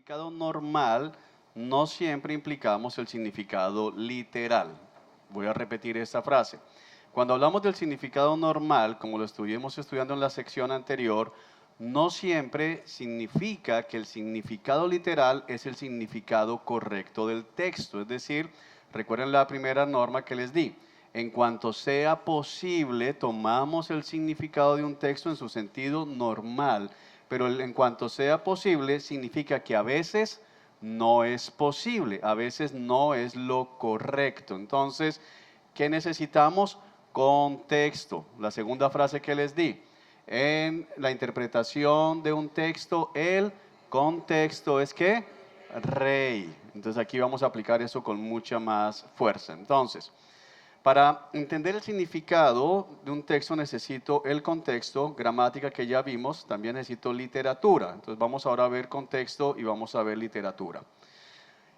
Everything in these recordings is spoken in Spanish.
significado normal no siempre implicamos el significado literal. Voy a repetir esta frase. Cuando hablamos del significado normal, como lo estuvimos estudiando en la sección anterior, no siempre significa que el significado literal es el significado correcto del texto. Es decir, recuerden la primera norma que les di. En cuanto sea posible, tomamos el significado de un texto en su sentido normal, pero en cuanto sea posible significa que a veces no es posible, a veces no es lo correcto. Entonces, ¿qué necesitamos? Contexto. La segunda frase que les di. En la interpretación de un texto, el contexto es ¿qué? Rey. Entonces aquí vamos a aplicar eso con mucha más fuerza. Entonces, para entender el significado de un texto necesito el contexto, gramática que ya vimos, también necesito literatura. Entonces vamos ahora a ver contexto y vamos a ver literatura.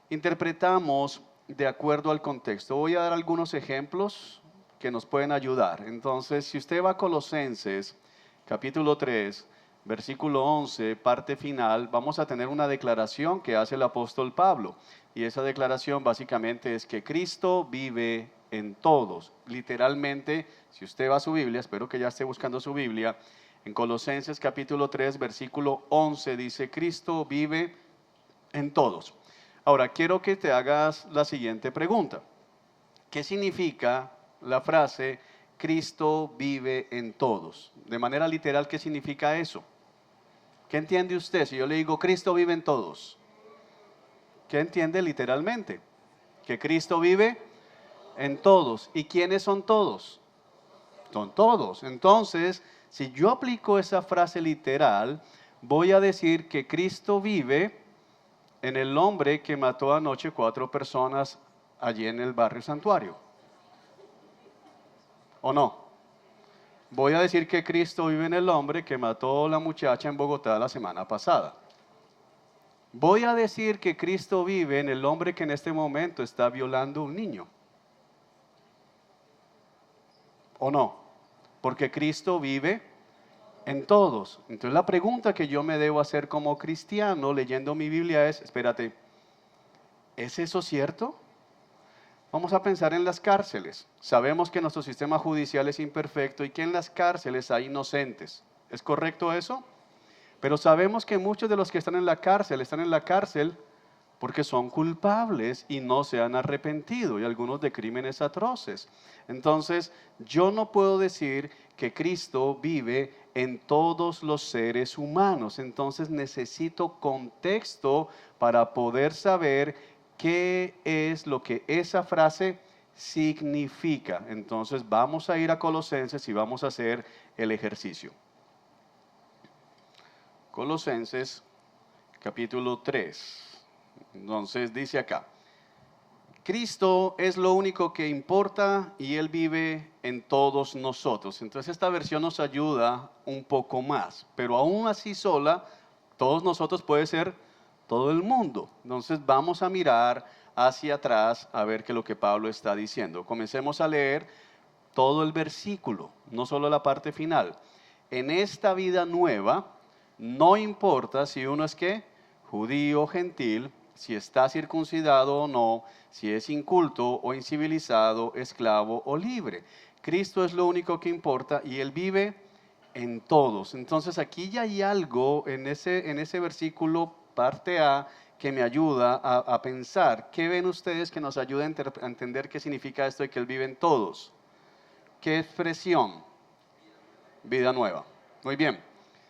Interpretamos de acuerdo al contexto. Voy a dar algunos ejemplos que nos pueden ayudar. Entonces, si usted va a Colosenses, capítulo 3, versículo 11, parte final, vamos a tener una declaración que hace el apóstol Pablo. Y esa declaración básicamente es que Cristo vive en todos. Literalmente, si usted va a su Biblia, espero que ya esté buscando su Biblia, en Colosenses capítulo 3, versículo 11 dice, Cristo vive en todos. Ahora, quiero que te hagas la siguiente pregunta. ¿Qué significa la frase Cristo vive en todos? De manera literal, ¿qué significa eso? ¿Qué entiende usted si yo le digo Cristo vive en todos? ¿Qué entiende literalmente? Que Cristo vive en todos. ¿Y quiénes son todos? Son todos. Entonces, si yo aplico esa frase literal, voy a decir que Cristo vive en el hombre que mató anoche 4 personas allí en el barrio Santuario. ¿O no? Voy a decir que Cristo vive en el hombre que mató a la muchacha en Bogotá la semana pasada. Voy a decir que Cristo vive en el hombre que en este momento está violando a un niño. ¿O no? Porque Cristo vive en todos. Entonces la pregunta que yo me debo hacer como cristiano leyendo mi Biblia es, espérate, ¿es eso cierto? Vamos a pensar en las cárceles. Sabemos que nuestro sistema judicial es imperfecto y que en las cárceles hay inocentes. ¿Es correcto eso? Pero sabemos que muchos de los que están en la cárcel porque son culpables y no se han arrepentido, y algunos de crímenes atroces. Entonces, yo no puedo decir que Cristo vive en todos los seres humanos. Entonces, necesito contexto para poder saber qué es lo que esa frase significa. Entonces, vamos a ir a Colosenses y vamos a hacer el ejercicio. Colosenses, capítulo 3. Entonces dice acá, Cristo es lo único que importa y Él vive en todos nosotros. Entonces esta versión nos ayuda un poco más, pero aún así sola, todos nosotros puede ser todo el mundo. Entonces vamos a mirar hacia atrás a ver qué es lo que Pablo está diciendo. Comencemos a leer todo el versículo, no solo la parte final. En esta vida nueva, no importa si uno es ¿qué? Judío o gentil, si está circuncidado o no, si es inculto o incivilizado, esclavo o libre. Cristo es lo único que importa y Él vive en todos. Entonces aquí ya hay algo en ese versículo, parte A, que me ayuda a pensar. ¿Qué ven ustedes que nos ayuda a entender qué significa esto de que Él vive en todos? ¿Qué expresión? Vida nueva. Muy bien.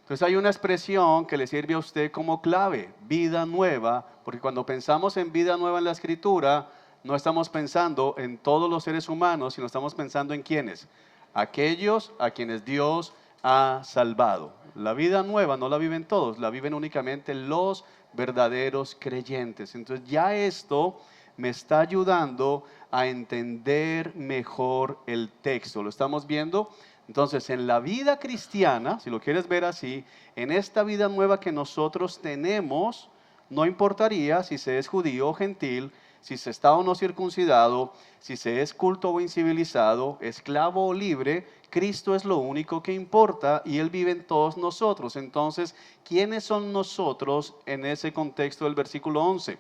Entonces hay una expresión que le sirve a usted como clave, vida nueva, porque cuando pensamos en vida nueva en la Escritura, no estamos pensando en todos los seres humanos, sino estamos pensando en quiénes, aquellos a quienes Dios ha salvado. La vida nueva no la viven todos, la viven únicamente los verdaderos creyentes. Entonces ya esto me está ayudando a entender mejor el texto. ¿Lo estamos viendo? Entonces, en la vida cristiana, si lo quieres ver así, en esta vida nueva que nosotros tenemos, no importaría si se es judío o gentil, si se está o no circuncidado, si se es culto o incivilizado, esclavo o libre, Cristo es lo único que importa y Él vive en todos nosotros. Entonces, ¿quiénes son nosotros en ese contexto del versículo 11?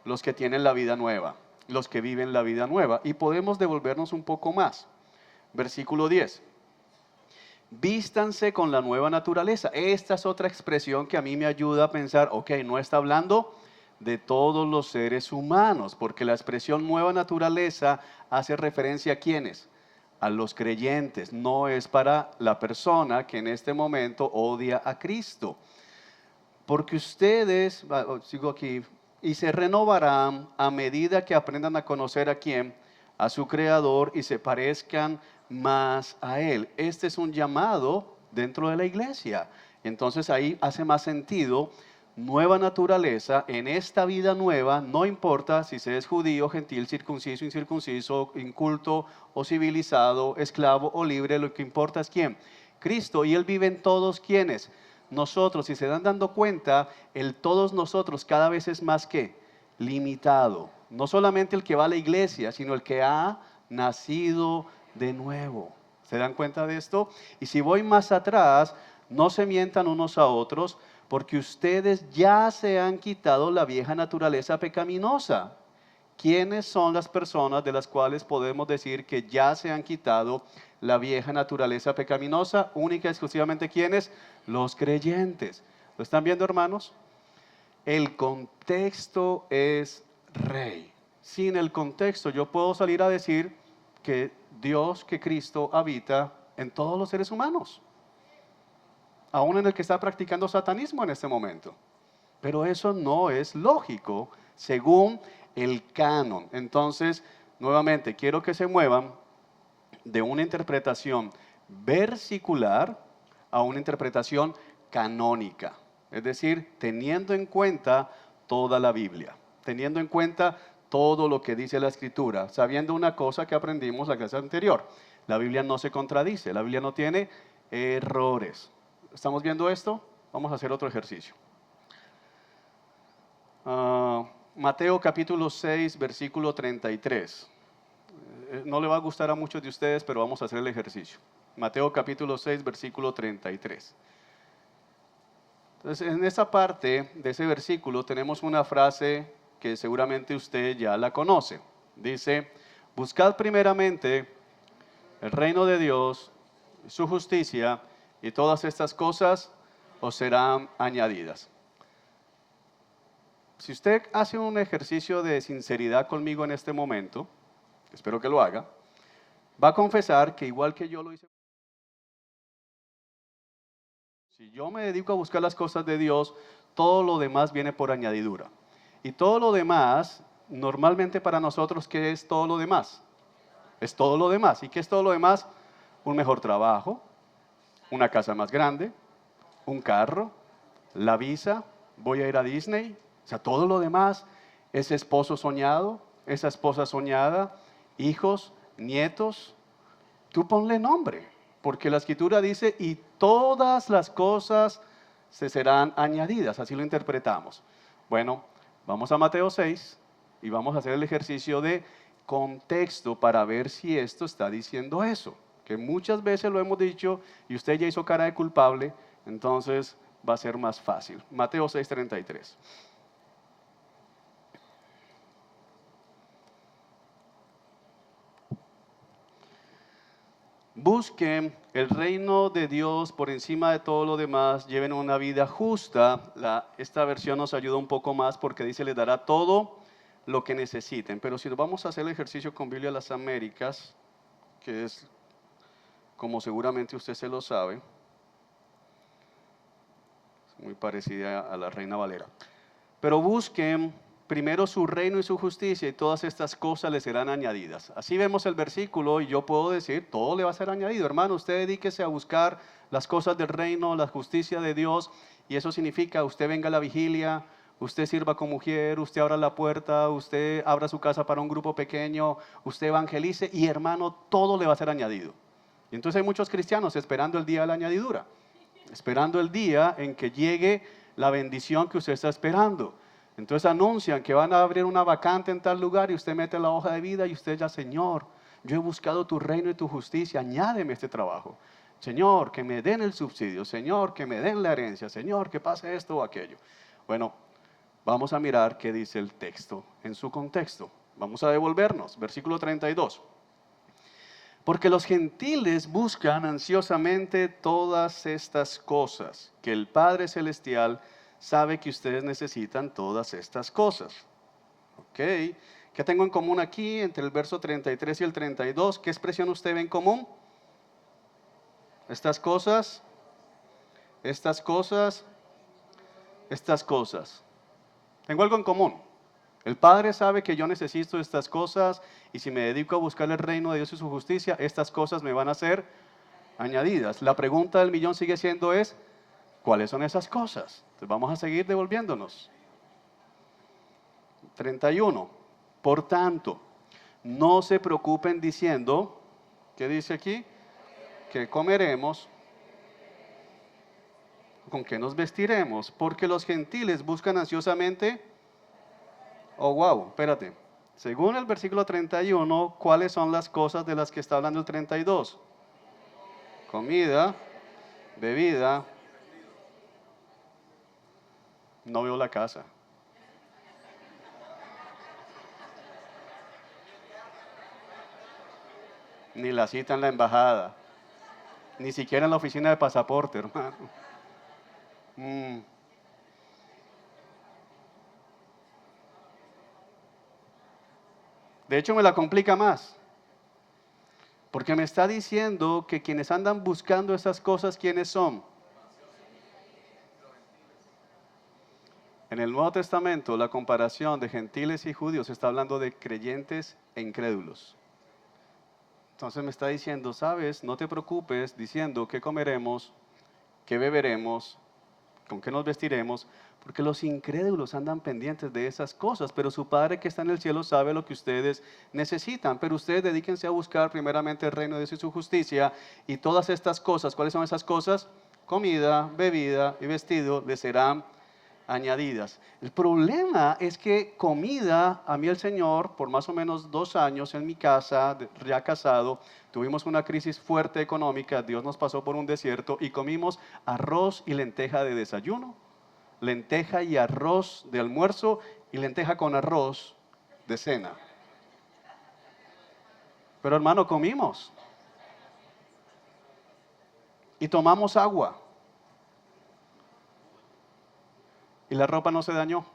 Los que tienen la vida nueva, los que viven la vida nueva. Y podemos devolvernos un poco más. Versículo 10. Vístanse con la nueva naturaleza. Esta es otra expresión que a mí me ayuda a pensar, ok, no está hablando de todos los seres humanos, porque la expresión nueva naturaleza hace referencia a ¿quiénes? A los creyentes, no es para la persona que en este momento odia a Cristo. Porque ustedes, sigo aquí, y se renovarán a medida que aprendan a conocer a quién, a su Creador, y se parezcan más a Él. Este es un llamado dentro de la iglesia. Entonces ahí hace más sentido, nueva naturaleza, en esta vida nueva, no importa si se es judío, gentil, circunciso, incircunciso, inculto o civilizado, esclavo o libre, lo que importa es quién, Cristo, y Él vive en todos quienes, nosotros. Si se dan dando cuenta, el todos nosotros cada vez es más que limitado. No solamente el que va a la iglesia, sino el que ha nacido de nuevo. ¿Se dan cuenta de esto? Y si voy más atrás, no se mientan unos a otros, porque ustedes ya se han quitado la vieja naturaleza pecaminosa. ¿Quiénes son las personas de las cuales podemos decir que ya se han quitado la vieja naturaleza pecaminosa? Única y exclusivamente ¿quiénes? Los creyentes. ¿Lo están viendo, hermanos? El contexto es rey. Sin el contexto yo puedo salir a decir que Dios, que Cristo habita en todos los seres humanos, aún en el que está practicando satanismo en este momento. Pero eso no es lógico según el canon. Entonces, nuevamente, quiero que se muevan de una interpretación versicular a una interpretación canónica. Es decir, teniendo en cuenta toda la Biblia, teniendo en cuenta todo lo que dice la Escritura, sabiendo una cosa que aprendimos la clase anterior: la Biblia no se contradice, la Biblia no tiene errores. ¿Estamos viendo esto? Vamos a hacer otro ejercicio. Mateo capítulo 6, versículo 33. No le va a gustar a muchos de ustedes, pero vamos a hacer el ejercicio. Mateo capítulo 6, versículo 33. Entonces, en esa parte de ese versículo tenemos una frase que seguramente usted ya la conoce. Dice: buscad primeramente el reino de Dios, su justicia, y todas estas cosas os serán añadidas. Si usted hace un ejercicio de sinceridad conmigo en este momento, espero que lo haga, va a confesar que igual que yo lo hice. Si yo me dedico a buscar las cosas de Dios, todo lo demás viene por añadidura. Y todo lo demás, normalmente para nosotros, ¿qué es todo lo demás? Es todo lo demás. ¿Y qué es todo lo demás? Un mejor trabajo, una casa más grande, un carro, la visa, voy a ir a Disney. O sea, todo lo demás, ese esposo soñado, esa esposa soñada, hijos, nietos, tú ponle nombre, porque la Escritura dice: y todas las cosas se serán añadidas, así lo interpretamos. Bueno, vamos a Mateo 6 y vamos a hacer el ejercicio de contexto para ver si esto está diciendo eso, que muchas veces lo hemos dicho y usted ya hizo cara de culpable, entonces va a ser más fácil. Mateo 6:33. Busquen el reino de Dios por encima de todo lo demás, lleven una vida justa. Esta versión nos ayuda un poco más porque dice: les dará todo lo que necesiten. Pero si vamos a hacer el ejercicio con Biblia de las Américas, que es, como seguramente usted se lo sabe, es muy parecida a la Reina Valera. Pero busquen primero su reino y su justicia, y todas estas cosas le serán añadidas. Así vemos el versículo y yo puedo decir: todo le va a ser añadido. Hermano, usted dedíquese a buscar las cosas del reino, la justicia de Dios, y eso significa: usted venga a la vigilia, usted sirva como mujer, usted abra la puerta, usted abra su casa para un grupo pequeño, usted evangelice, y hermano, todo le va a ser añadido. Y entonces hay muchos cristianos esperando el día de la añadidura, esperando el día en que llegue la bendición que usted está esperando. Entonces anuncian que van a abrir una vacante en tal lugar y usted mete la hoja de vida y usted ya, Señor, yo he buscado tu reino y tu justicia, añádeme este trabajo. Señor, que me den el subsidio, Señor, que me den la herencia, Señor, que pase esto o aquello. Bueno, vamos a mirar qué dice el texto en su contexto. Vamos a devolvernos, versículo 32. Porque los gentiles buscan ansiosamente todas estas cosas, que el Padre Celestial sabe que ustedes necesitan todas estas cosas. ¿Ok? ¿Qué tengo en común aquí entre el verso 33 y el 32? ¿Qué expresión usted ve en común? Estas cosas, estas cosas, estas cosas. Tengo algo en común. El Padre sabe que yo necesito estas cosas y si me dedico a buscar el reino de Dios y su justicia, estas cosas me van a ser añadidas. La pregunta del millón sigue siendo ¿cuáles son esas cosas? Entonces vamos a seguir devolviéndonos. 31. Por tanto, no se preocupen diciendo, ¿qué dice aquí? ¿Qué comeremos? ¿Con qué nos vestiremos? Porque los gentiles buscan ansiosamente. Oh, wow, espérate. Según el versículo 31, ¿cuáles son las cosas de las que está hablando el 32? Comida, bebida. No veo la casa. Ni la cita en la embajada. Ni siquiera en la oficina de pasaporte, hermano. De hecho, me la complica más. Porque me está diciendo que quienes andan buscando esas cosas, ¿quiénes son? En el Nuevo Testamento, la comparación de gentiles y judíos está hablando de creyentes e incrédulos. Entonces me está diciendo, sabes, no te preocupes diciendo qué comeremos, qué beberemos, con qué nos vestiremos, porque los incrédulos andan pendientes de esas cosas, pero su Padre que está en el cielo sabe lo que ustedes necesitan. Pero ustedes dedíquense a buscar primeramente el reino de Dios y su justicia, y todas estas cosas, ¿cuáles son esas cosas? Comida, bebida y vestido les serán añadidas. El problema es que comida, a mí el Señor, por más o menos 2 años en mi casa, ya casado, tuvimos una crisis fuerte económica, Dios nos pasó por un desierto y comimos arroz y lenteja de desayuno, lenteja y arroz de almuerzo y lenteja con arroz de cena. Pero hermano, comimos y tomamos agua. Y la ropa no se dañó.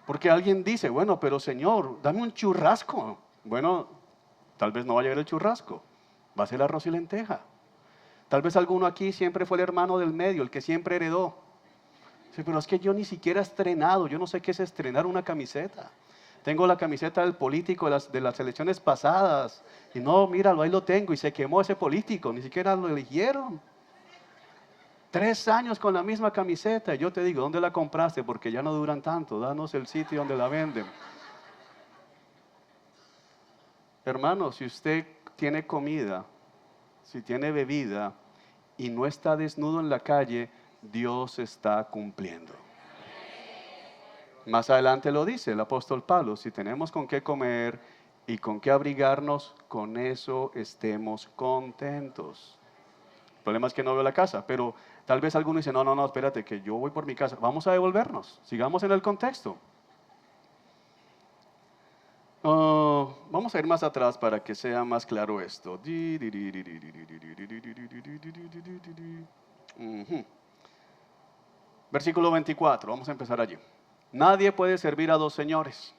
Porque alguien dice, bueno, pero Señor, dame un churrasco. Bueno, tal vez no va a llegar el churrasco, va a ser arroz y lenteja. Tal vez alguno aquí siempre fue el hermano del medio, el que siempre heredó. Sí, pero es que yo ni siquiera he estrenado, yo no sé qué es estrenar una camiseta. Tengo la camiseta del político de las elecciones pasadas. Y no, míralo, ahí lo tengo. Y se quemó ese político, ni siquiera lo eligieron. 3 años con la misma camiseta. Y yo te digo, ¿dónde la compraste? Porque ya no duran tanto. Danos el sitio donde la venden. Hermano, si usted tiene comida, si tiene bebida y no está desnudo en la calle, Dios está cumpliendo. Más adelante lo dice el apóstol Pablo, si tenemos con qué comer y con qué abrigarnos, con eso estemos contentos. El problema es que no veo la casa, pero tal vez alguno dice, no, espérate, que yo voy por mi casa. Vamos a devolvernos, sigamos en el contexto. Vamos a ir más atrás para que sea más claro esto. Versículo 24, vamos a empezar allí. Nadie puede servir a 2 señores,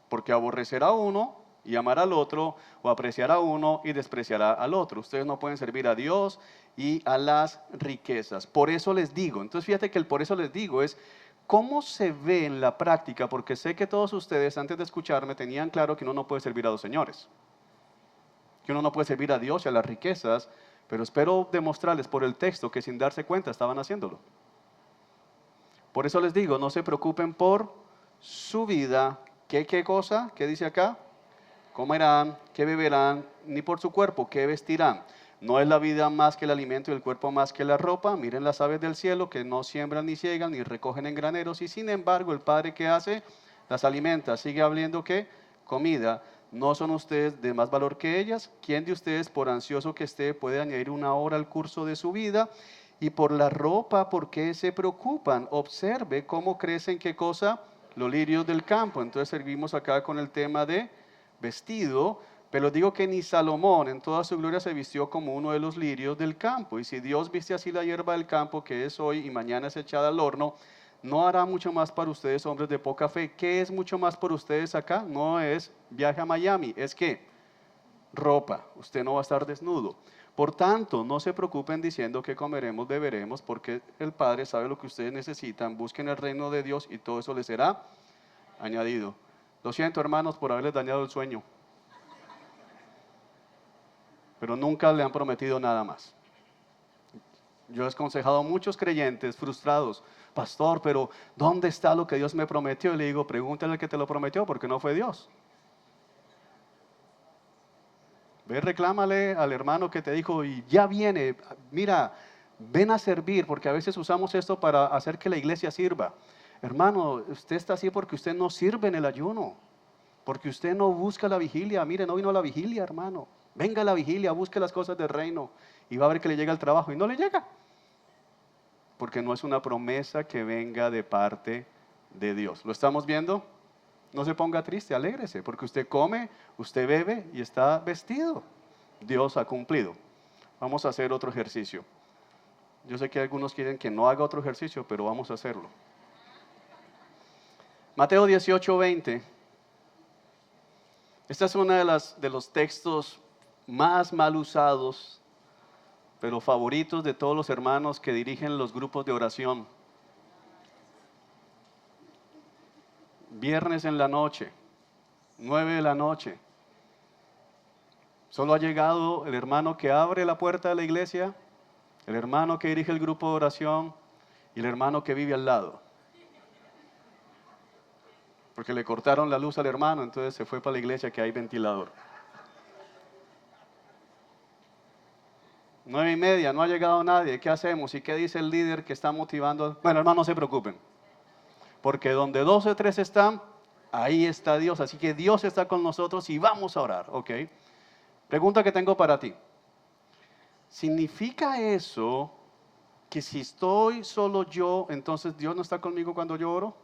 porque aborrecerá a uno y amará al otro, o apreciará a uno y despreciará al otro. Ustedes no pueden servir a Dios y a las riquezas. Por eso les digo, entonces fíjate que el por eso les digo es, ¿cómo se ve en la práctica? Porque sé que todos ustedes antes de escucharme tenían claro que uno no puede servir a 2 señores. Que uno no puede servir a Dios y a las riquezas, pero espero demostrarles por el texto que sin darse cuenta estaban haciéndolo. Por eso les digo, no se preocupen por su vida. ¿Qué cosa? ¿Qué dice acá? Comerán, qué beberán, ni por su cuerpo, qué vestirán. ¿No es la vida más que el alimento y el cuerpo más que la ropa? Miren las aves del cielo que no siembran ni ciegan ni recogen en graneros y sin embargo el Padre que hace las alimenta. Sigue hablando que comida. ¿No son ustedes de más valor que ellas? ¿Quién de ustedes, por ansioso que esté, puede añadir una hora al curso de su vida? Y por la ropa, ¿por qué se preocupan? Observe cómo crecen, ¿qué cosa? Los lirios del campo. Entonces servimos acá con el tema de vestido, pero digo que ni Salomón en toda su gloria se vistió como uno de los lirios del campo. Y si Dios viste así la hierba del campo, que es hoy y mañana es echada al horno, ¿no hará mucho más para ustedes, hombres de poca fe? ¿Qué es mucho más por ustedes acá? No es viaje a Miami, es que ropa, usted no va a estar desnudo. Por tanto, no se preocupen diciendo que comeremos, beberemos, porque el Padre sabe lo que ustedes necesitan. Busquen el reino de Dios y todo eso les será añadido. Lo siento, hermanos, por haberles dañado el sueño, pero nunca le han prometido nada más. Yo he aconsejado a muchos creyentes frustrados: pastor, pero ¿dónde está lo que Dios me prometió? Y le digo, pregúntale al que te lo prometió, porque no fue Dios. Ve, reclámale al hermano que te dijo, y ya viene, mira, ven a servir, porque a veces usamos esto para hacer que la iglesia sirva. Hermano, usted está así porque usted no sirve en el ayuno, porque usted no busca la vigilia. Mire, no vino a la vigilia, hermano. Venga a la vigilia, busque las cosas del reino y va a ver que le llega el trabajo, y no le llega, porque no es una promesa que venga de parte de Dios. ¿Lo estamos viendo? No se ponga triste, alégrese, porque usted come, usted bebe y está vestido. Dios ha cumplido. Vamos a hacer otro ejercicio. Yo sé que algunos quieren que no haga otro ejercicio, pero vamos a hacerlo. Mateo 18:20. Esta es una de los textos más mal usados, pero favoritos de todos los hermanos que dirigen los grupos de oración. Viernes en la noche, 9 de la noche. Solo ha llegado el hermano que abre la puerta de la iglesia, el hermano que dirige el grupo de oración y el hermano que vive al lado. Porque le cortaron la luz al hermano, entonces se fue para la iglesia que hay ventilador. 9:30, no ha llegado nadie, ¿qué hacemos? ¿Y qué dice el líder que está motivando? Bueno, hermanos, no se preocupen, porque donde 2 o 3 están, ahí está Dios. Así que Dios está con nosotros y vamos a orar, ¿ok? Pregunta que tengo para ti. ¿Significa eso que si estoy solo yo, entonces Dios no está conmigo cuando yo oro?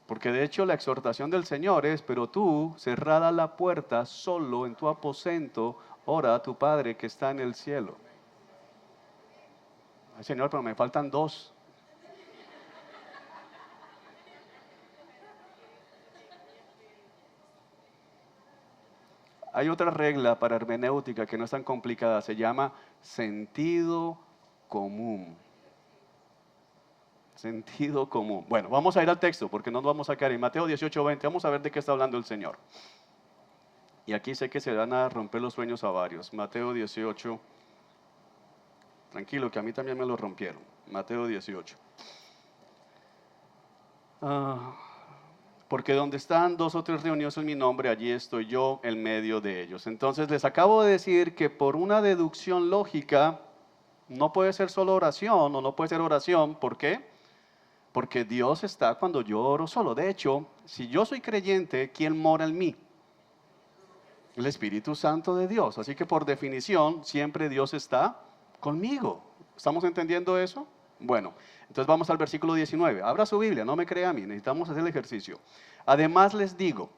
Porque de hecho la exhortación del Señor es, pero tú, cerrada la puerta, solo en tu aposento, ora a tu Padre que está en el cielo. Ay, Señor, pero me faltan 2. Hay otra regla para hermenéutica que no es tan complicada, se llama sentido común. Sentido común. Bueno, vamos a ir al texto porque no nos vamos a quedar en Mateo 18:20. Vamos a ver de qué está hablando el Señor. Y aquí sé que se van a romper los sueños a varios. Mateo 18. Tranquilo, que a mí también me lo rompieron. Mateo 18. Porque donde están 2 o 3 reunidos en mi nombre, allí estoy yo en medio de ellos. Entonces les acabo de decir que por una deducción lógica, no puede ser solo oración o no puede ser oración. ¿Por qué? Porque Dios está cuando yo oro solo. De hecho, si yo soy creyente, ¿quién mora en mí? El Espíritu Santo de Dios. Así que por definición, siempre Dios está conmigo. ¿Estamos entendiendo eso? Bueno, entonces vamos al versículo 19. Abra su Biblia, no me crea a mí, necesitamos hacer el ejercicio. Además les digo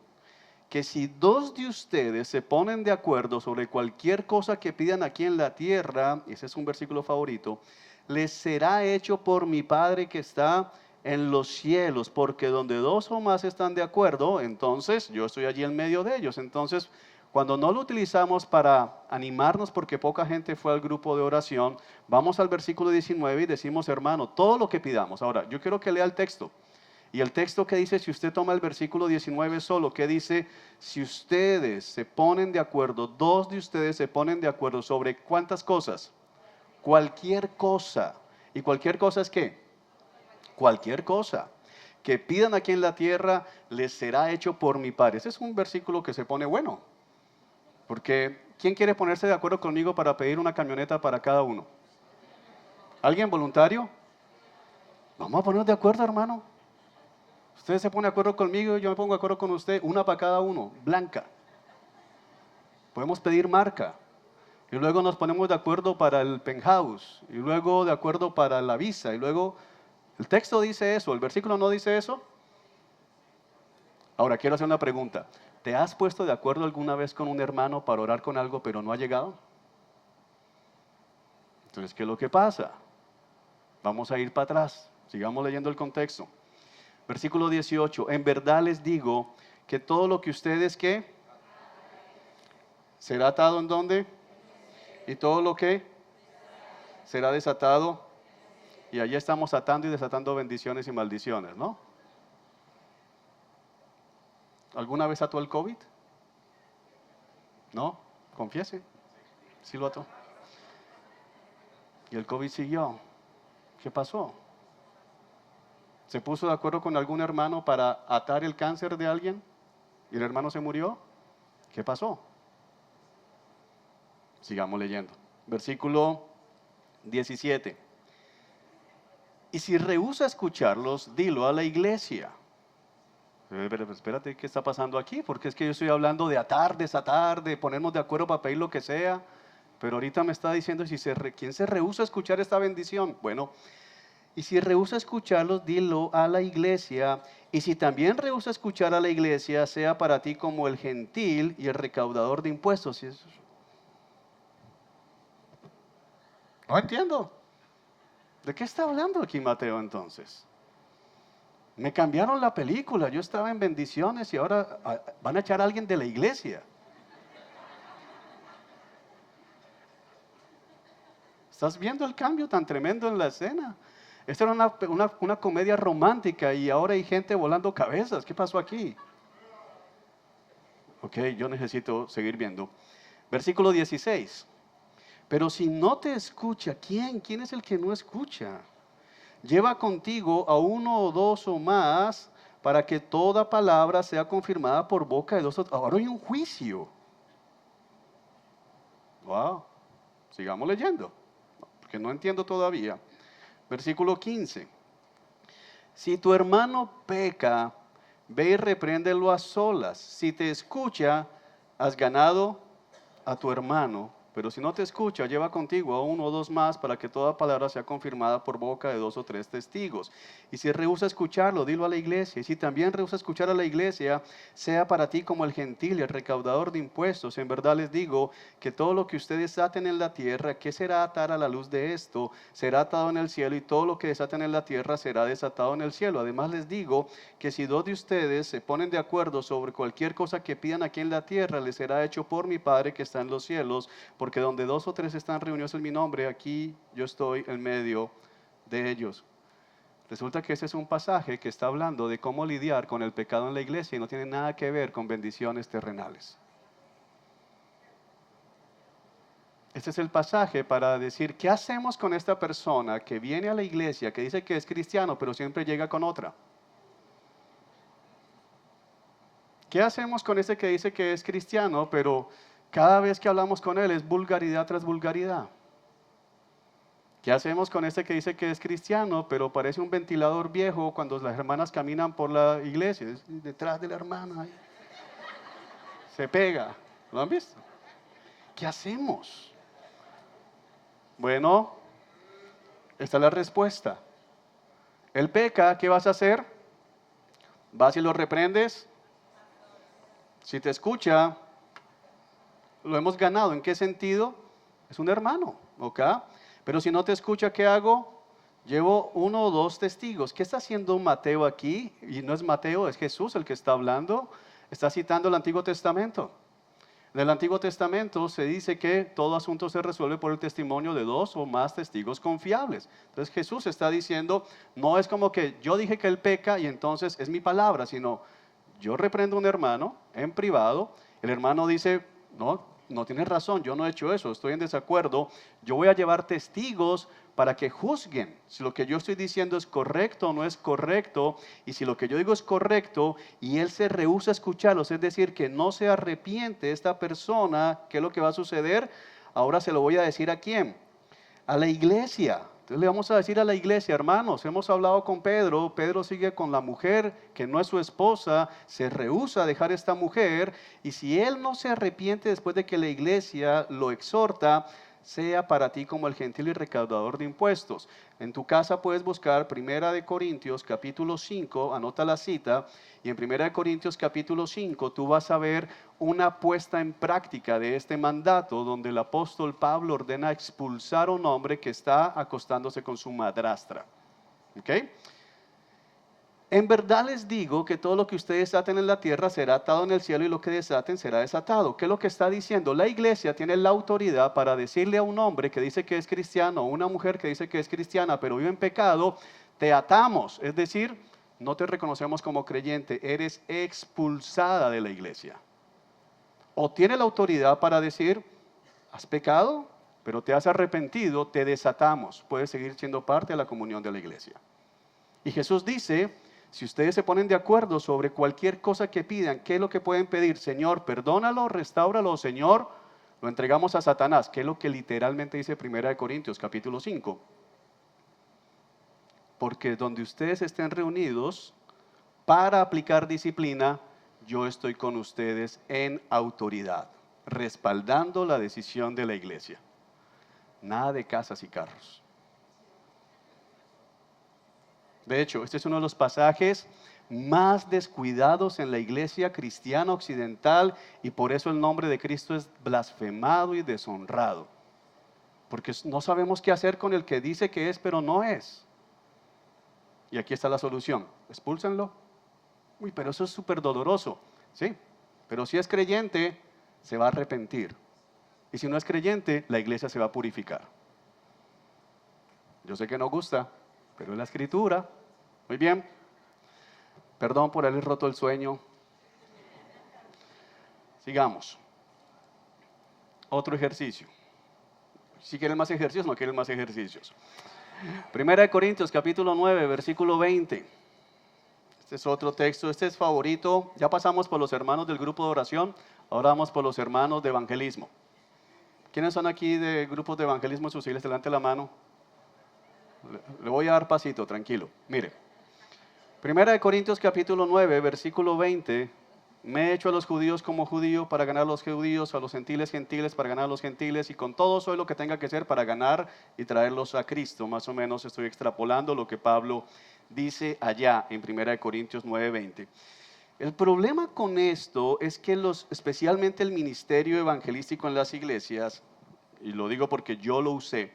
que si 2 de ustedes se ponen de acuerdo sobre cualquier cosa que pidan aquí en la tierra, ese es un versículo favorito, les será hecho por mi Padre que está en los cielos, porque donde 2 o más están de acuerdo, entonces yo estoy allí en medio de ellos. Entonces, cuando no lo utilizamos para animarnos porque poca gente fue al grupo de oración, vamos al versículo 19 y decimos, hermano, todo lo que pidamos. Ahora, yo quiero que lea el texto. Y el texto que dice, si usted toma el versículo 19 solo, que dice, si ustedes se ponen de acuerdo, 2 de ustedes se ponen de acuerdo sobre ¿cuántas cosas? Cualquier cosa. ¿Y cualquier cosa es qué? Cualquier cosa que pidan aquí en la tierra, les será hecho por mi Padre. Ese es un versículo que se pone bueno, porque ¿Quién quiere ponerse de acuerdo conmigo para pedir una camioneta para cada uno? ¿Alguien voluntario? Vamos a ponernos de acuerdo, hermano. Usted se pone de acuerdo conmigo, yo me pongo de acuerdo con usted, una para cada uno, blanca. Podemos pedir marca. Y luego nos ponemos de acuerdo para el penthouse. Y luego de acuerdo para la visa. Y luego, el texto dice eso, el versículo no dice eso. Ahora quiero hacer una pregunta. ¿Te has puesto de acuerdo alguna vez con un hermano para orar con algo pero no ha llegado? Entonces, ¿qué es lo que pasa? Vamos a ir para atrás. Sigamos leyendo el contexto. Versículo 18. En verdad les digo que todo lo que ustedes, ¿qué? ¿Será atado en dónde? Y todo lo que será desatado. Y allí estamos atando y desatando bendiciones y maldiciones, ¿no? ¿Alguna vez ató el COVID? ¿No? Confiese. Sí lo ató. Y el COVID siguió. ¿Qué pasó? ¿Se puso de acuerdo con algún hermano para atar el cáncer de alguien? ¿Y el hermano se murió? ¿Qué pasó? Sigamos leyendo. Versículo 17. Y si rehúsa escucharlos, dilo a la iglesia. Pero espérate, ¿qué está pasando aquí? Porque es que yo estoy hablando de atar, desatar, de ponernos de acuerdo para pedir lo que sea. Pero ahorita me está diciendo, ¿quién se rehúsa a escuchar esta bendición? Bueno, y si rehúsa escucharlos, dilo a la iglesia. Y si también rehúsa escuchar a la iglesia, sea para ti como el gentil y el recaudador de impuestos. No entiendo. ¿De qué está hablando aquí Mateo entonces? Me cambiaron la película, yo estaba en bendiciones y ahora van a echar a alguien de la iglesia. ¿Estás viendo el cambio tan tremendo en la escena? Esta era una comedia romántica y ahora hay gente volando cabezas. ¿Qué pasó aquí? Ok, yo necesito seguir viendo. Versículo 16. Pero si no te escucha, ¿quién? ¿Quién es el que no escucha? Lleva contigo a uno o dos o más para que toda palabra sea confirmada por boca de dos o tres. Ahora hay un juicio. Wow. Sigamos leyendo, porque no entiendo todavía. Versículo 15. Si tu hermano peca, ve y repréndelo a solas. Si te escucha, has ganado a tu hermano. Pero si no te escucha, lleva contigo a uno o dos más para que toda palabra sea confirmada por boca de dos o tres testigos. Y si rehúsa escucharlo, dilo a la iglesia. Y si también rehúsa escuchar a la iglesia, sea para ti como el gentil y el recaudador de impuestos. En verdad les digo que todo lo que ustedes aten en la tierra, ¿qué será atar a la luz de esto? Será atado en el cielo, y todo lo que desaten en la tierra será desatado en el cielo. Además les digo que si dos de ustedes se ponen de acuerdo sobre cualquier cosa que pidan aquí en la tierra, les será hecho por mi Padre que está en los cielos. Porque donde dos o tres están reunidos en mi nombre, aquí yo estoy en medio de ellos. Resulta que ese es un pasaje que está hablando de cómo lidiar con el pecado en la iglesia y no tiene nada que ver con bendiciones terrenales. Este es el pasaje para decir, ¿qué hacemos con esta persona que viene a la iglesia, que dice que es cristiano, pero siempre llega con otra? ¿Qué hacemos con ese que dice que es cristiano, pero cada vez que hablamos con él es vulgaridad tras vulgaridad? ¿Qué hacemos con este que dice que es cristiano, pero parece un ventilador viejo cuando las hermanas caminan por la iglesia? Es detrás de la hermana, ahí se pega. ¿Lo han visto? ¿Qué hacemos? Bueno, esta es la respuesta. Él peca, ¿qué vas a hacer? Vas y lo reprendes. Si te escucha, lo hemos ganado. ¿En qué sentido? Es un hermano, ¿ok? Pero si no te escucha, ¿qué hago? Llevo uno o dos testigos. ¿Qué está haciendo Mateo aquí? Y no es Mateo, es Jesús el que está hablando. Está citando el Antiguo Testamento. En el Antiguo Testamento se dice que todo asunto se resuelve por el testimonio de dos o más testigos confiables. Entonces Jesús está diciendo, no es como que yo dije que él peca y entonces es mi palabra, sino yo reprendo a un hermano en privado. El hermano dice, no, no tienes razón, yo no he hecho eso, estoy en desacuerdo, yo voy a llevar testigos para que juzguen si lo que yo estoy diciendo es correcto o no es correcto, y si lo que yo digo es correcto y él se rehúsa a escucharlos, es decir, que no se arrepiente esta persona, ¿qué es lo que va a suceder? Ahora se lo voy a decir ¿a quién? A la iglesia. Entonces le vamos a decir a la iglesia, hermanos, hemos hablado con Pedro, Pedro sigue con la mujer que no es su esposa, se rehúsa a dejar esta mujer, y si él no se arrepiente después de que la iglesia lo exhorta, sea para ti como el gentil y recaudador de impuestos. En tu casa puedes buscar Primera de Corintios capítulo 5, anota la cita, y en Primera de Corintios capítulo 5 tú vas a ver una puesta en práctica de este mandato donde el apóstol Pablo ordena expulsar a un hombre que está acostándose con su madrastra. ¿Ok? En verdad les digo que todo lo que ustedes aten en la tierra será atado en el cielo y lo que desaten será desatado. ¿Qué es lo que está diciendo? La iglesia tiene la autoridad para decirle a un hombre que dice que es cristiano o una mujer que dice que es cristiana pero vive en pecado, te atamos, es decir, no te reconocemos como creyente, eres expulsada de la iglesia. O tiene la autoridad para decir, has pecado, pero te has arrepentido, te desatamos, puedes seguir siendo parte de la comunión de la iglesia. Y Jesús dice, si ustedes se ponen de acuerdo sobre cualquier cosa que pidan, ¿qué es lo que pueden pedir? Señor, perdónalo, restáuralo, Señor, lo entregamos a Satanás, que es lo que literalmente dice 1 Corintios capítulo 5. Porque donde ustedes estén reunidos para aplicar disciplina, yo estoy con ustedes en autoridad, respaldando la decisión de la iglesia. Nada de casas y carros. De hecho, este es uno de los pasajes más descuidados en la iglesia cristiana occidental, y por eso el nombre de Cristo es blasfemado y deshonrado. Porque no sabemos qué hacer con el que dice que es, pero no es. Y aquí está la solución, expúlsenlo. Uy, pero eso es súper doloroso. Sí, pero si es creyente, se va a arrepentir. Y si no es creyente, la iglesia se va a purificar. Yo sé que no gusta, pero es la escritura. Muy bien. Perdón por haber roto el sueño. Sigamos. Otro ejercicio. Si quieren más ejercicios, no quieren más ejercicios. Primera de Corintios capítulo 9, versículo 20. Este es otro texto, este es favorito. Ya pasamos por los hermanos del grupo de oración, ahora vamos por los hermanos de evangelismo. ¿Quiénes son aquí de grupos de evangelismo? Sus siglas delante de la mano. Le voy a dar pasito, tranquilo. Mire, Primera de Corintios capítulo 9, versículo 20. Me he hecho a los judíos como judío para ganar a los judíos, a los gentiles gentiles para ganar a los gentiles, y con todo soy lo que tenga que ser para ganar y traerlos a Cristo. Más o menos estoy extrapolando lo que Pablo dice allá en 1 Corintios 9:20. El problema con esto es que especialmente el ministerio evangelístico en las iglesias, y lo digo porque yo lo usé,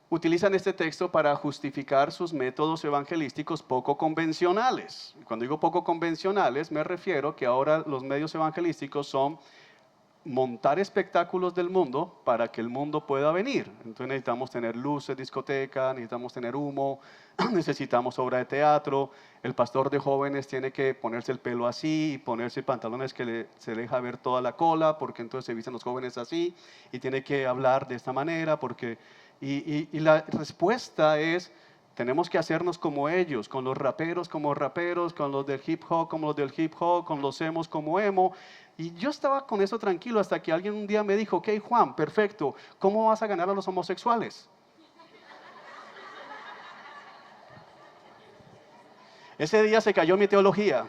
utilizan este texto para justificar sus métodos evangelísticos poco convencionales. Cuando digo poco convencionales, me refiero que ahora los medios evangelísticos son montar espectáculos del mundo para que el mundo pueda venir. Entonces necesitamos tener luces, discoteca, necesitamos tener humo, necesitamos obra de teatro. El pastor de jóvenes tiene que ponerse el pelo así y ponerse pantalones que se deja ver toda la cola, porque entonces se visten los jóvenes así, y tiene que hablar de esta manera porque... Y la respuesta es, tenemos que hacernos como ellos, con los raperos como raperos, con los del hip hop como los del hip hop, con los emos como emo. Y yo estaba con eso tranquilo hasta que alguien un día me dijo, ok Juan, perfecto, ¿cómo vas a ganar a los homosexuales? Ese día se cayó mi teología.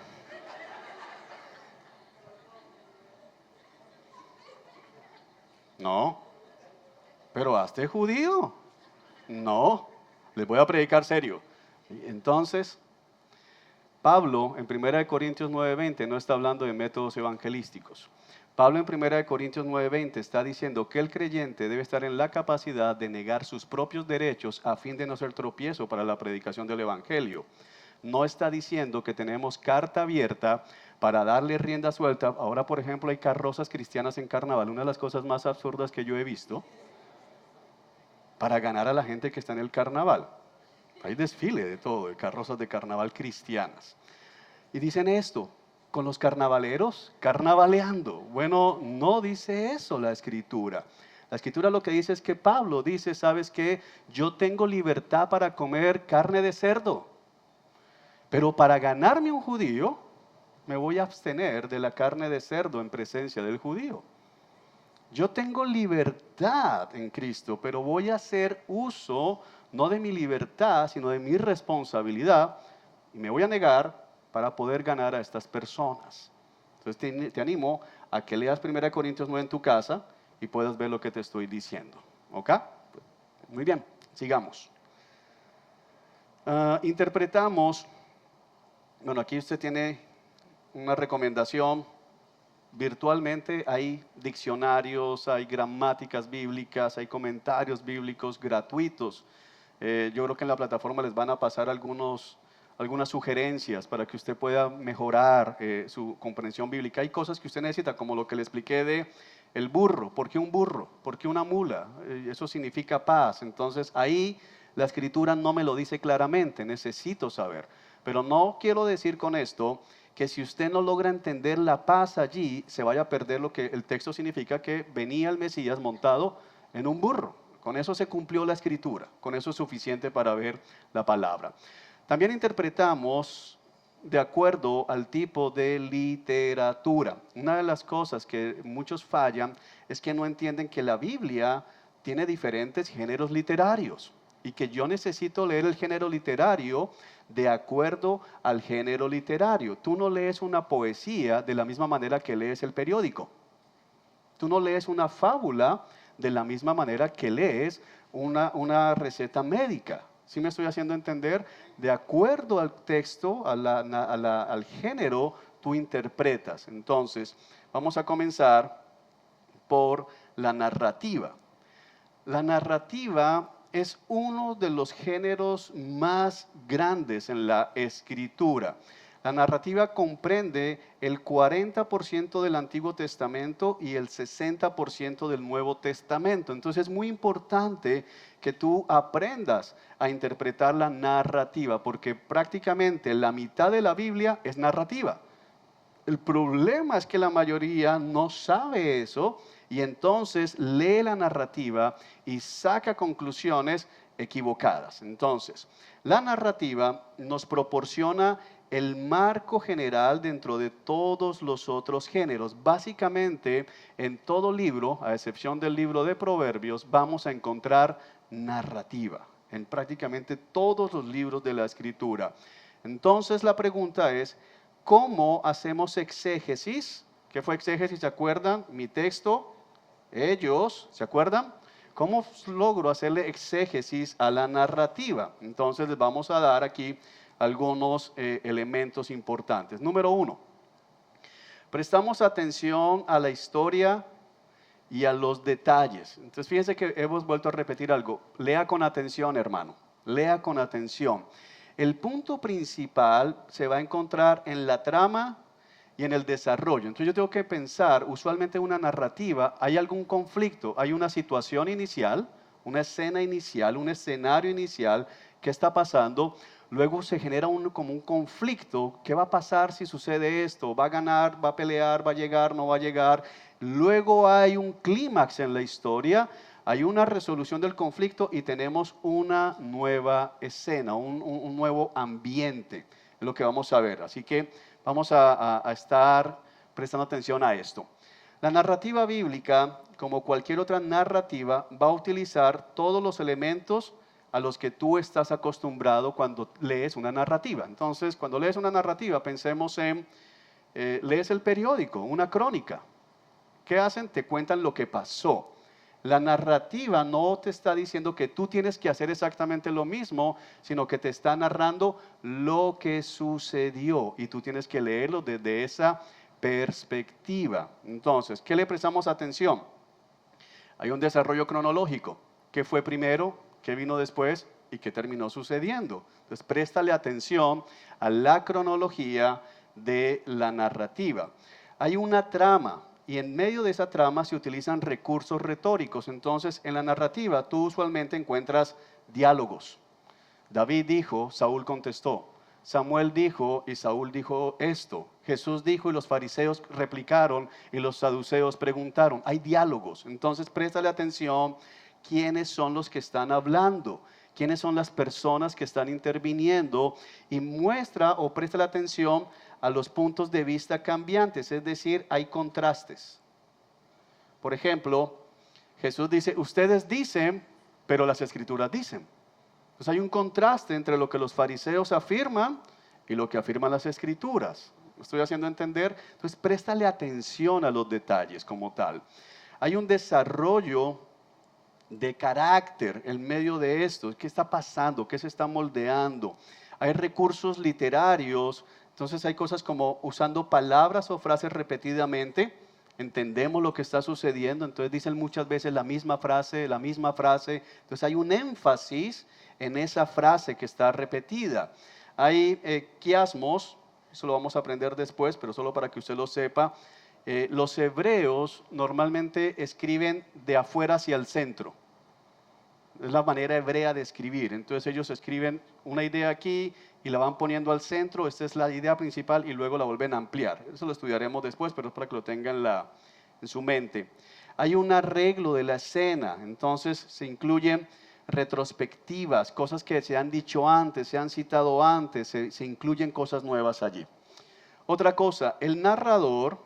No. Pero hazte judío. No, les voy a predicar serio. Entonces, Pablo en 1 Corintios 9:20 no está hablando de métodos evangelísticos. Pablo en 1 Corintios 9:20 está diciendo que el creyente debe estar en la capacidad de negar sus propios derechos a fin de no ser tropiezo para la predicación del evangelio. No está diciendo que tenemos carta abierta para darle rienda suelta. Ahora, por ejemplo, hay carrozas cristianas en carnaval. Una de las cosas más absurdas que yo he visto, para ganar a la gente que está en el carnaval. Hay desfile de todo, de carrozas de carnaval cristianas. Y dicen esto, con los carnavaleros, carnavaleando. Bueno, no dice eso la Escritura. La Escritura lo que dice es que Pablo dice, ¿sabes qué? Yo tengo libertad para comer carne de cerdo, pero para ganarme un judío, me voy a abstener de la carne de cerdo en presencia del judío. Yo tengo libertad en Cristo, pero voy a hacer uso no de mi libertad, sino de mi responsabilidad, y me voy a negar para poder ganar a estas personas. Entonces te animo a que leas 1 Corintios 9 en tu casa y puedas ver lo que te estoy diciendo. ¿Ok? Muy bien, sigamos. Interpretamos, bueno, aquí usted tiene una recomendación. Virtualmente hay diccionarios, hay gramáticas bíblicas, hay comentarios bíblicos gratuitos. Yo creo que en la plataforma les van a pasar algunas sugerencias para que usted pueda mejorar su comprensión bíblica. Hay cosas que usted necesita, como lo que le expliqué de el burro. ¿Por qué un burro? ¿Por qué una mula? Eso significa paz. Entonces ahí la Escritura no me lo dice claramente, necesito saber. Pero no quiero decir con esto que si usted no logra entender la paz allí, se vaya a perder lo que el texto significa, que venía el Mesías montado en un burro. Con eso se cumplió la Escritura, con eso es suficiente para ver la palabra. También interpretamos de acuerdo al tipo de literatura. Una de las cosas que muchos fallan es que no entienden que la Biblia tiene diferentes géneros literarios y que yo necesito leer el género literario de acuerdo al género literario. Tú no lees una poesía de la misma manera que lees el periódico. Tú no lees una fábula de la misma manera que lees una receta médica. ¿Sí me estoy haciendo entender? De acuerdo al texto, al género, tú interpretas. Entonces, vamos a comenzar por la narrativa. La narrativa es uno de los géneros más grandes en la Escritura. La narrativa comprende el 40% del Antiguo Testamento y el 60% del Nuevo Testamento. Entonces es muy importante que tú aprendas a interpretar la narrativa, porque prácticamente la mitad de la Biblia es narrativa. El problema es que la mayoría no sabe eso y entonces lee la narrativa y saca conclusiones equivocadas. Entonces, la narrativa nos proporciona el marco general dentro de todos los otros géneros. Básicamente, en todo libro, a excepción del libro de Proverbios, vamos a encontrar narrativa en prácticamente todos los libros de la Escritura. Entonces, la pregunta es, ¿cómo hacemos exégesis? ¿Qué fue exégesis? ¿Se acuerdan? Mi texto, ellos, ¿se acuerdan? ¿Cómo logro hacerle exégesis a la narrativa? Entonces les vamos a dar aquí algunos elementos importantes. Número 1, prestamos atención a la historia y a los detalles. Entonces fíjense que hemos vuelto a repetir algo. Lea con atención, hermano. Lea con atención. El punto principal se va a encontrar en la trama y en el desarrollo. Entonces yo tengo que pensar, usualmente en una narrativa, hay algún conflicto, hay una situación inicial, una escena inicial, un escenario inicial, ¿qué está pasando? Luego se genera como un conflicto, ¿qué va a pasar si sucede esto? ¿Va a ganar, va a pelear, va a llegar, no va a llegar? Luego hay un clímax en la historia, hay una resolución del conflicto y tenemos una nueva escena, un nuevo ambiente, es lo que vamos a ver. Así que vamos a estar prestando atención a esto. La narrativa bíblica, como cualquier otra narrativa, va a utilizar todos los elementos a los que tú estás acostumbrado cuando lees una narrativa. Entonces, cuando lees una narrativa, pensemos en, lees el periódico, una crónica. ¿Qué hacen? Te cuentan lo que pasó. La narrativa no te está diciendo que tú tienes que hacer exactamente lo mismo, sino que te está narrando lo que sucedió y tú tienes que leerlo desde esa perspectiva. Entonces, ¿qué le prestamos atención? Hay un desarrollo cronológico. ¿Qué fue primero? ¿Qué vino después? ¿Y qué terminó sucediendo? Entonces, préstale atención a la cronología de la narrativa. Hay una trama. Y en medio de esa trama se utilizan recursos retóricos. Entonces, en la narrativa tú usualmente encuentras diálogos. David dijo, Saúl contestó. Samuel dijo y Saúl dijo esto. Jesús dijo y los fariseos replicaron y los saduceos preguntaron. Hay diálogos. Entonces préstale atención quiénes son los que están hablando, quiénes son las personas que están interviniendo, y muestra o préstale atención a los puntos de vista cambiantes, es decir, hay contrastes. Por ejemplo, Jesús dice, ustedes dicen, pero las escrituras dicen. Entonces hay un contraste entre lo que los fariseos afirman y lo que afirman las escrituras. ¿Me estoy haciendo entender? Entonces préstale atención a los detalles como tal. Hay un desarrollo de carácter en medio de esto. ¿Qué está pasando? ¿Qué se está moldeando? Hay recursos literarios. Entonces hay cosas como usando palabras o frases repetidamente. Entendemos lo que está sucediendo, entonces dicen muchas veces la misma frase, entonces hay un énfasis en esa frase que está repetida. Hay quiasmos, eso lo vamos a aprender después, pero solo para que usted lo sepa. Los hebreos normalmente escriben de afuera hacia el centro. Es la manera hebrea de escribir. Entonces ellos escriben una idea aquí y la van poniendo al centro. Esta es la idea principal y luego la vuelven a ampliar. Eso lo estudiaremos después, pero es para que lo tengan en su mente. Hay un arreglo de la escena. Entonces se incluyen retrospectivas, cosas que se han dicho antes, se han citado antes, se incluyen cosas nuevas allí. Otra cosa, el narrador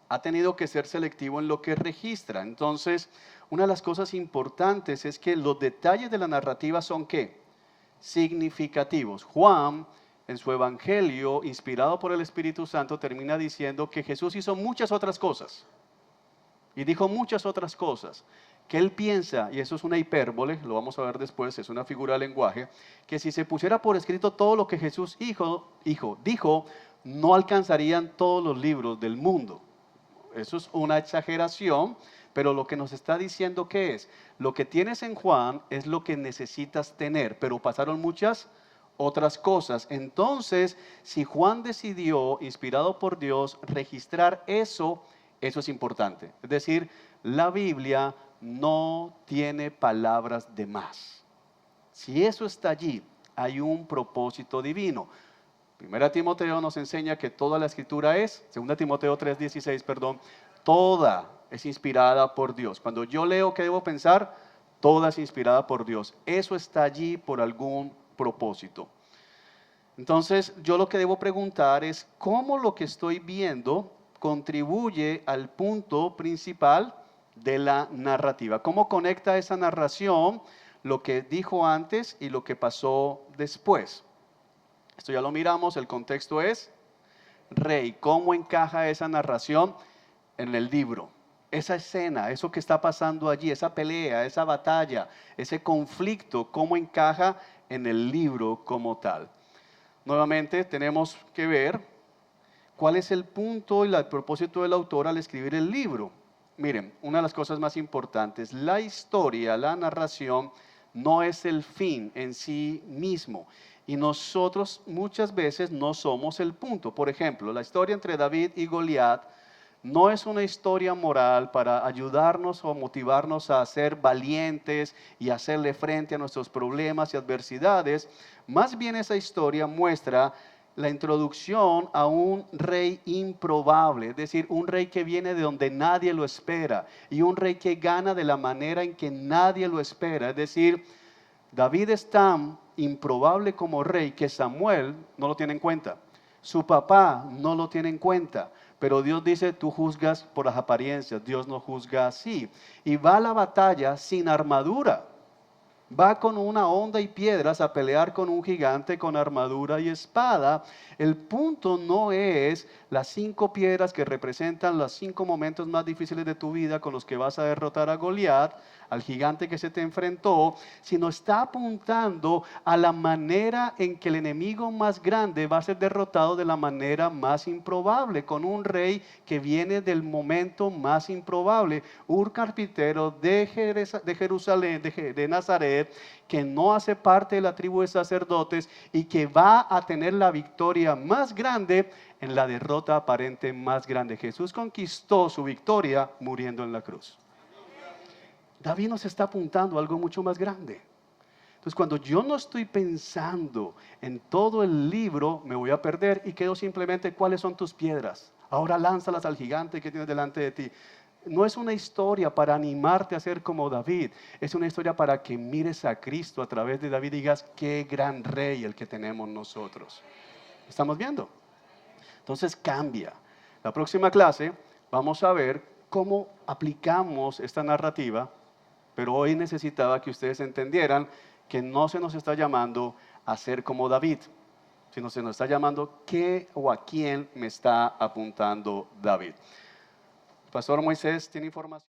ha tenido que ser selectivo en lo que registra. Entonces, una de las cosas importantes es que los detalles de la narrativa son ¿qué? Significativos. Juan, en su evangelio, inspirado por el Espíritu Santo, termina diciendo que Jesús hizo muchas otras cosas. Y dijo muchas otras cosas. Que él piensa, y eso es una hipérbole, lo vamos a ver después, es una figura de lenguaje, que si se pusiera por escrito todo lo que Jesús dijo, no alcanzarían todos los libros del mundo. Eso es una exageración, pero lo que nos está diciendo ¿qué es? Lo que tienes en Juan es lo que necesitas tener, pero pasaron muchas otras cosas. Entonces, si Juan decidió, inspirado por Dios, registrar eso es importante. Es decir, la Biblia no tiene palabras de más. Si eso está allí, hay un propósito divino. Primera Timoteo nos enseña que toda la escritura es, segunda Timoteo 3:16, toda es inspirada por Dios. Cuando yo leo, ¿qué debo pensar? Toda es inspirada por Dios. Eso está allí por algún propósito. Entonces, yo lo que debo preguntar es, ¿cómo lo que estoy viendo contribuye al punto principal de la narrativa? ¿Cómo conecta esa narración lo que dijo antes y lo que pasó después? Esto ya lo miramos, el contexto es rey. ¿Cómo encaja esa narración en el libro? Esa escena, eso que está pasando allí, esa pelea, esa batalla, ese conflicto, ¿cómo encaja en el libro como tal? Nuevamente tenemos que ver cuál es el punto y el propósito del autor al escribir el libro. Miren, una de las cosas más importantes, la historia, la narración, no es el fin en sí mismo. Y nosotros muchas veces no somos el punto. Por ejemplo, la historia entre David y Goliat no es una historia moral para ayudarnos o motivarnos a ser valientes y hacerle frente a nuestros problemas y adversidades. Más bien esa historia muestra la introducción a un rey improbable, es decir, un rey que viene de donde nadie lo espera y un rey que gana de la manera en que nadie lo espera. Es decir, David es tan improbable como rey que Samuel no lo tiene en cuenta. Su papá no lo tiene en cuenta. Pero Dios dice, tú juzgas por las apariencias, Dios no juzga así. Y va a la batalla sin armadura. Va con una honda y piedras a pelear con un gigante con armadura y espada. El punto no es las 5 piedras que representan los 5 momentos más difíciles de tu vida con los que vas a derrotar a Goliat, al gigante que se te enfrentó, sino está apuntando a la manera en que el enemigo más grande va a ser derrotado de la manera más improbable, con un rey que viene del momento más improbable, un carpintero de Jerusalén, de Nazaret, que no hace parte de la tribu de sacerdotes y que va a tener la victoria más grande en la derrota aparente más grande. Jesús conquistó su victoria muriendo en la cruz. David nos está apuntando a algo mucho más grande. Entonces, cuando yo no estoy pensando en todo el libro, me voy a perder y quedo simplemente, ¿cuáles son tus piedras? Ahora lánzalas al gigante que tienes delante de ti. No es una historia para animarte a ser como David, es una historia para que mires a Cristo a través de David y digas, qué gran rey el que tenemos nosotros. ¿Estamos viendo? Entonces cambia. La próxima clase vamos a ver cómo aplicamos esta narrativa, pero hoy necesitaba que ustedes entendieran que no se nos está llamando a ser como David, sino se nos está llamando qué o a quién me está apuntando David. Pastor Moisés tiene información.